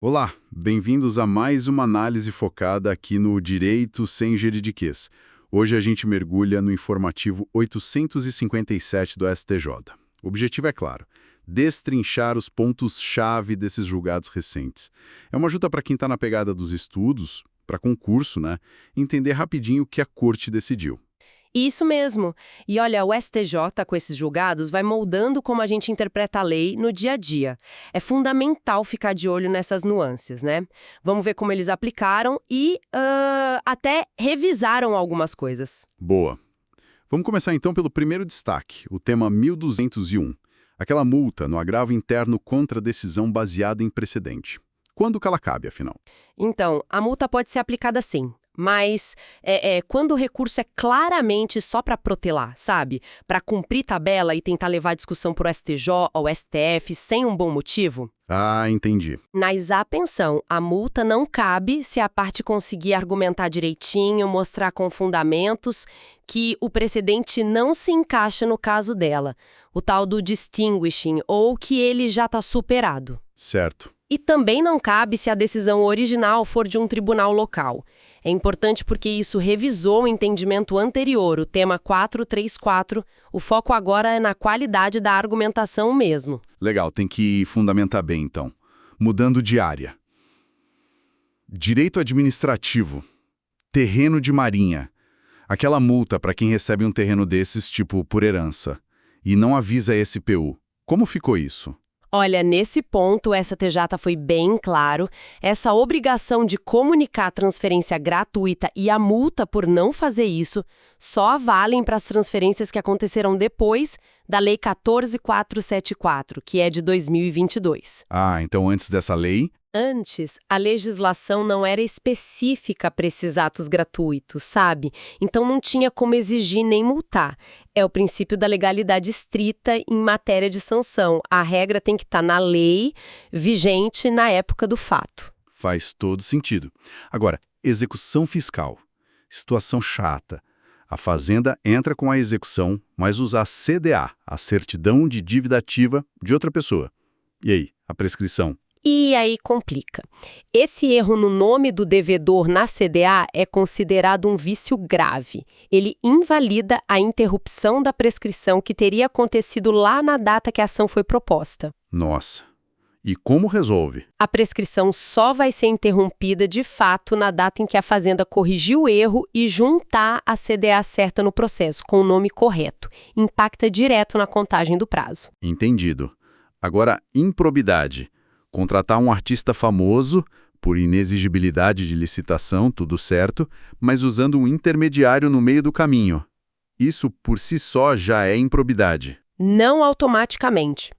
Olá, bem-vindos a mais uma análise focada aqui no Direito Sem Juridiquês. Hoje a gente mergulha no informativo 857 do STJ. O objetivo é claro, destrinchar os pontos-chave desses julgados recentes. É uma ajuda para quem está na pegada dos estudos, para concurso, né? Entender rapidinho o que a corte decidiu. Isso mesmo. E olha, o STJ, com esses julgados, vai moldando como a gente interpreta a lei no dia a dia. É fundamental ficar de olho nessas nuances, né? Vamos ver como eles aplicaram e até revisaram algumas coisas. Boa. Vamos começar então pelo primeiro destaque, o tema 1201. Aquela multa no agravo interno contra decisão baseada em precedente. Quando que ela cabe, afinal? Então, a multa pode ser aplicada sim. Mas quando o recurso é claramente só para protelar, sabe? Para cumprir tabela e tentar levar a discussão para o STJ ou STF sem um bom motivo. Ah, entendi. Na isenção, a multa não cabe se a parte conseguir argumentar direitinho, mostrar com fundamentos que o precedente não se encaixa no caso dela, o tal do distinguishing, ou que ele já está superado. Certo. E também não cabe se a decisão original for de um tribunal local. É importante porque isso revisou o entendimento anterior, o tema 434. O foco agora é na qualidade da argumentação mesmo. Legal, tem que fundamentar bem, então. Mudando de área. Direito administrativo. Terreno de marinha. Aquela multa para quem recebe um terreno desses, tipo por herança, e não avisa a SPU. Como ficou isso? Olha, nesse ponto, o STJ foi bem claro. Essa obrigação de comunicar a transferência gratuita e a multa por não fazer isso só valem para as transferências que aconteceram depois da Lei 14.474, que é de 2022. Ah, então antes dessa lei... Antes, a legislação não era específica para esses atos gratuitos, sabe? Então não tinha como exigir nem multar. É o princípio da legalidade estrita em matéria de sanção. A regra tem que estar na lei vigente na época do fato. Faz todo sentido. Agora, execução fiscal. Situação chata. A Fazenda entra com a execução, mas usa a CDA, a certidão de dívida ativa de outra pessoa. E aí, a prescrição? E aí complica. Esse erro no nome do devedor na CDA é considerado um vício grave. Ele invalida a interrupção da prescrição que teria acontecido lá na data que a ação foi proposta. Nossa. E como resolve? A prescrição só vai ser interrompida de fato na data em que a Fazenda corrigiu o erro e juntar a CDA certa no processo, com o nome correto. Impacta direto na contagem do prazo. Entendido. Agora, improbidade. Contratar um artista famoso, por inexigibilidade de licitação, tudo certo, mas usando um intermediário no meio do caminho. Isso, por si só, já é improbidade. Não automaticamente.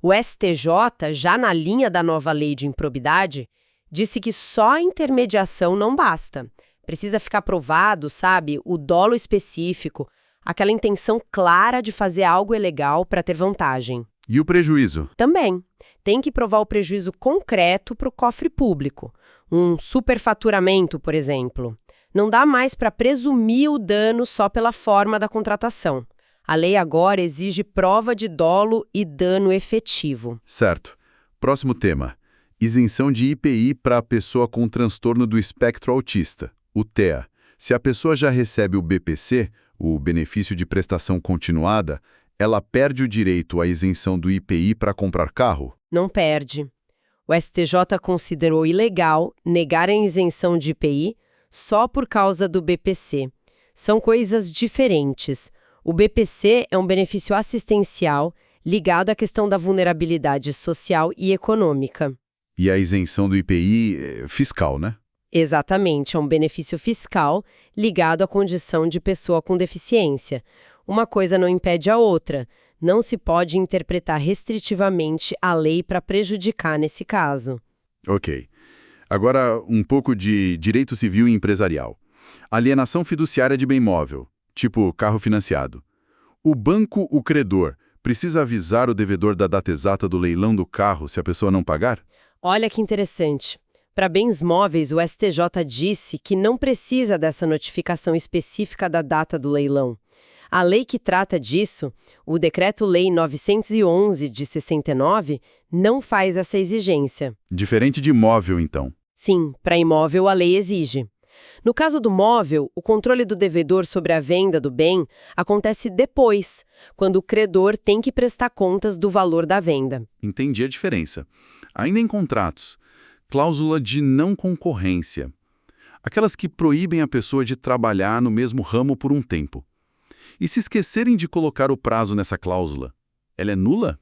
O STJ, já na linha da nova lei de improbidade, disse que só a intermediação não basta. Precisa ficar provado, sabe, o dolo específico, aquela intenção clara de fazer algo ilegal para ter vantagem. E o prejuízo? Também. Tem que provar o prejuízo concreto para o cofre público. Um superfaturamento, por exemplo. Não dá mais para presumir o dano só pela forma da contratação. A lei agora exige prova de dolo e dano efetivo. Certo. Próximo tema. Isenção de IPI para a pessoa com transtorno do espectro autista, o TEA. Se a pessoa já recebe o BPC, o benefício de prestação continuada, ela perde o direito à isenção do IPI para comprar carro? Não perde. O STJ considerou ilegal negar a isenção de IPI só por causa do BPC. São coisas diferentes. O BPC é um benefício assistencial ligado à questão da vulnerabilidade social e econômica. E a isenção do IPI é fiscal, né? Exatamente, é um benefício fiscal ligado à condição de pessoa com deficiência. Uma coisa não impede a outra. Não se pode interpretar restritivamente a lei para prejudicar nesse caso. Ok. Agora, um pouco de direito civil e empresarial. Alienação fiduciária de bem móvel, tipo carro financiado. O banco, o credor, precisa avisar o devedor da data exata do leilão do carro se a pessoa não pagar? Olha que interessante. Para bens móveis, o STJ disse que não precisa dessa notificação específica da data do leilão. A lei que trata disso, o Decreto-Lei 911 de 69, não faz essa exigência. Diferente de imóvel, então. Sim, para imóvel a lei exige. No caso do móvel, o controle do devedor sobre a venda do bem acontece depois, quando o credor tem que prestar contas do valor da venda. Entendi a diferença. Ainda em contratos, cláusula de não concorrência. Aquelas que proíbem a pessoa de trabalhar no mesmo ramo por um tempo. E se esquecerem de colocar o prazo nessa cláusula, ela é nula?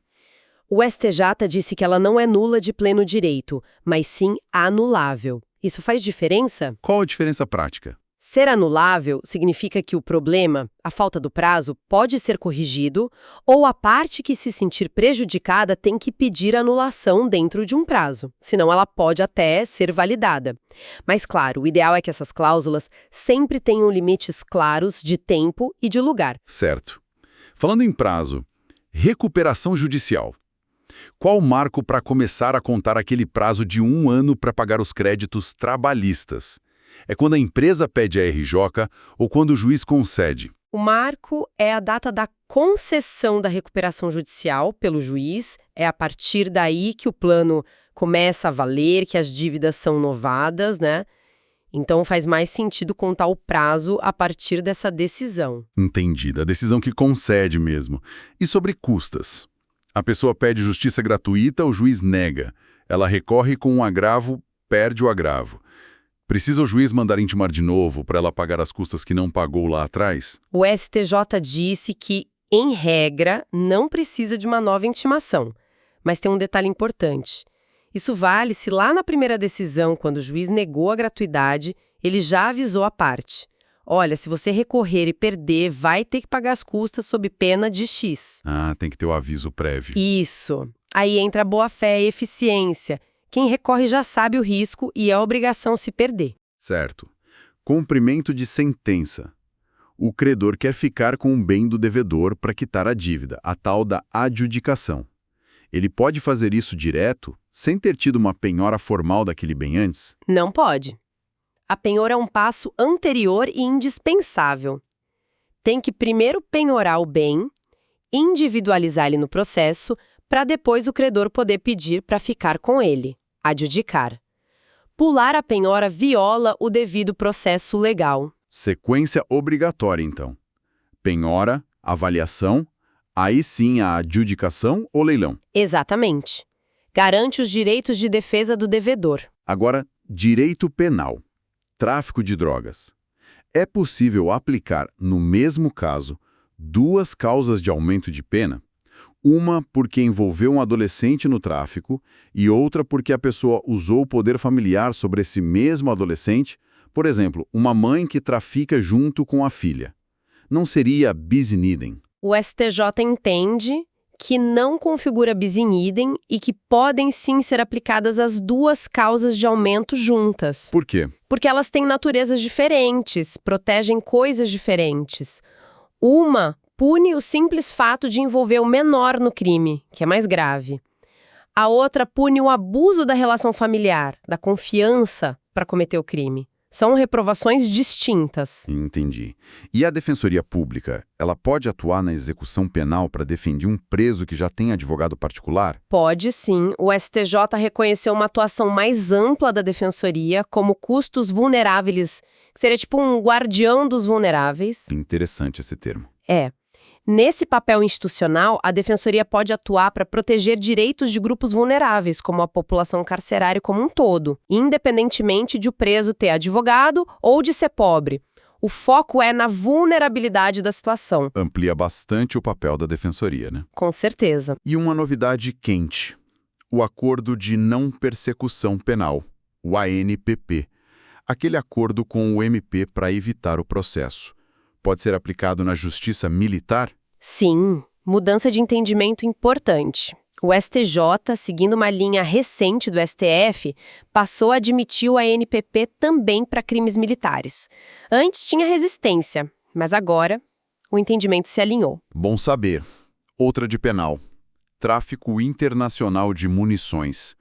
O STJ disse que ela não é nula de pleno direito, mas sim anulável. Isso faz diferença? Qual a diferença prática? Ser anulável significa que o problema, a falta do prazo, pode ser corrigido ou a parte que se sentir prejudicada tem que pedir anulação dentro de um prazo, senão ela pode até ser validada. Mas claro, o ideal é que essas cláusulas sempre tenham limites claros de tempo e de lugar. Certo. Falando em prazo, recuperação judicial. Qual o marco para começar a contar aquele prazo de 1 ano para pagar os créditos trabalhistas? É quando a empresa pede a RJ ou quando o juiz concede? O marco é a data da concessão da recuperação judicial pelo juiz. É a partir daí que o plano começa a valer, que as dívidas são novadas, né? Então faz mais sentido contar o prazo a partir dessa decisão. Entendi, da decisão que concede mesmo. E sobre custas? A pessoa pede justiça gratuita, o juiz nega. Ela recorre com um agravo, perde o agravo. Precisa o juiz mandar intimar de novo para ela pagar as custas que não pagou lá atrás? O STJ disse que, em regra, não precisa de uma nova intimação. Mas tem um detalhe importante. Isso vale se lá na primeira decisão, quando o juiz negou a gratuidade, ele já avisou a parte. Olha, se você recorrer e perder, vai ter que pagar as custas sob pena de X. Ah, tem que ter o aviso prévio. Isso. Aí entra a boa-fé e eficiência. Quem recorre já sabe o risco e é a obrigação se perder. Certo. Cumprimento de sentença. O credor quer ficar com o bem do devedor para quitar a dívida, a tal da adjudicação. Ele pode fazer isso direto, sem ter tido uma penhora formal daquele bem antes? Não pode. A penhora é um passo anterior e indispensável. Tem que primeiro penhorar o bem, individualizar ele no processo, para depois o credor poder pedir para ficar com ele, adjudicar. Pular a penhora viola o devido processo legal. Sequência obrigatória, então. Penhora, avaliação, aí sim a adjudicação ou leilão. Exatamente. Garante os direitos de defesa do devedor. Agora, direito penal. Tráfico de drogas. É possível aplicar, no mesmo caso, 2 causas de aumento de pena? Uma porque envolveu um adolescente no tráfico e outra porque a pessoa usou o poder familiar sobre esse mesmo adolescente, por exemplo, uma mãe que trafica junto com a filha. Não seria bis in idem? O STJ entende que não configura bis in idem e que podem sim ser aplicadas as 2 causas de aumento juntas. Por quê? Porque elas têm naturezas diferentes, protegem coisas diferentes. Uma pune o simples fato de envolver o menor no crime, que é mais grave. A outra pune o abuso da relação familiar, da confiança para cometer o crime. São reprovações distintas. Entendi. E a Defensoria Pública, ela pode atuar na execução penal para defender um preso que já tem advogado particular? Pode sim. O STJ reconheceu uma atuação mais ampla da Defensoria como custos vulneráveis, que seria tipo um guardião dos vulneráveis. Interessante esse termo. É. Nesse papel institucional, a Defensoria pode atuar para proteger direitos de grupos vulneráveis, como a população carcerária como um todo, independentemente de o preso ter advogado ou de ser pobre. O foco é na vulnerabilidade da situação. Amplia bastante o papel da Defensoria, né? Com certeza. E uma novidade quente: o Acordo de Não Persecução Penal, o ANPP. Aquele acordo com o MP para evitar o processo. Pode ser aplicado na justiça militar? Sim, mudança de entendimento importante. O STJ, seguindo uma linha recente do STF, passou a admitir o ANPP também para crimes militares. Antes tinha resistência, mas agora o entendimento se alinhou. Bom saber. Outra de penal. Tráfico internacional de munições.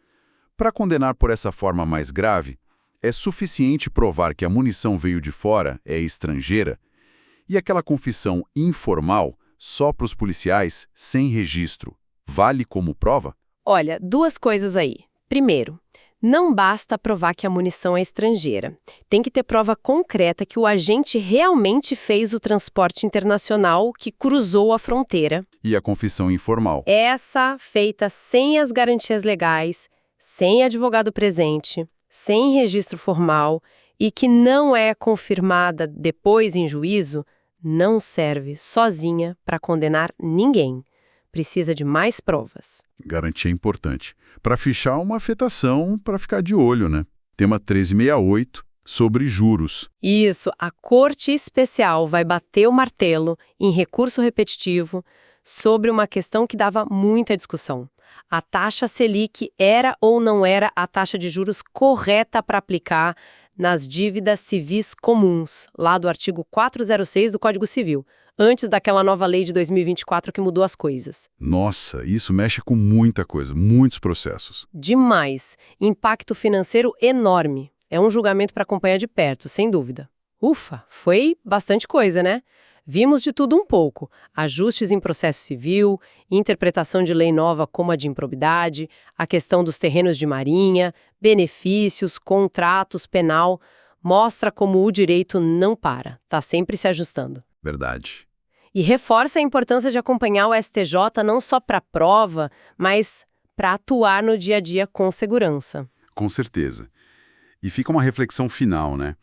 Para condenar por essa forma mais grave, é suficiente provar que a munição veio de fora, é estrangeira, E aquela confissão informal, só para os policiais, sem registro, vale como prova? Olha, duas coisas aí. Primeiro, não basta provar que a munição é estrangeira. Tem que ter prova concreta que o agente realmente fez o transporte internacional que cruzou a fronteira. E a confissão informal? Essa feita sem as garantias legais, sem advogado presente, sem registro formal e que não é confirmada depois em juízo, não serve sozinha para condenar ninguém. Precisa de mais provas. Garantia importante. Para fichar uma afetação, para ficar de olho, né? Tema 1368, sobre juros. Isso, a Corte Especial vai bater o martelo em recurso repetitivo sobre uma questão que dava muita discussão. A taxa Selic era ou não era a taxa de juros correta para aplicar nas dívidas civis comuns, lá do artigo 406 do Código Civil, antes daquela nova lei de 2024 que mudou as coisas. Nossa, isso mexe com muita coisa, muitos processos. Demais. Impacto financeiro enorme. É um julgamento para acompanhar de perto, sem dúvida. Ufa, foi bastante coisa, né? Vimos de tudo um pouco. Ajustes em processo civil, interpretação de lei nova como a de improbidade, a questão dos terrenos de marinha, benefícios, contratos, penal. Mostra como o direito não para, está sempre se ajustando. Verdade. E reforça a importância de acompanhar o STJ não só para a prova, mas para atuar no dia a dia com segurança. Com certeza. E fica uma reflexão final, né?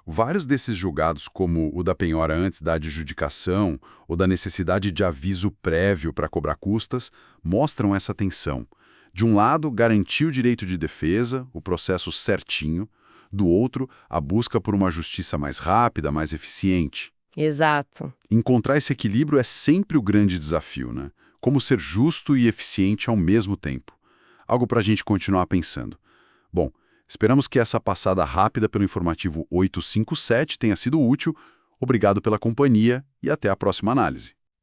Vários desses julgados, como o da penhora antes da adjudicação ou da necessidade de aviso prévio para cobrar custas, mostram essa tensão. De um lado, garantir o direito de defesa, o processo certinho. Do outro, a busca por uma justiça mais rápida, mais eficiente. Exato. Encontrar esse equilíbrio é sempre o grande desafio, né? Como ser justo e eficiente ao mesmo tempo. Algo para a gente continuar pensando. Bom, esperamos que essa passada rápida pelo informativo 857 tenha sido útil. Obrigado pela companhia e até a próxima análise.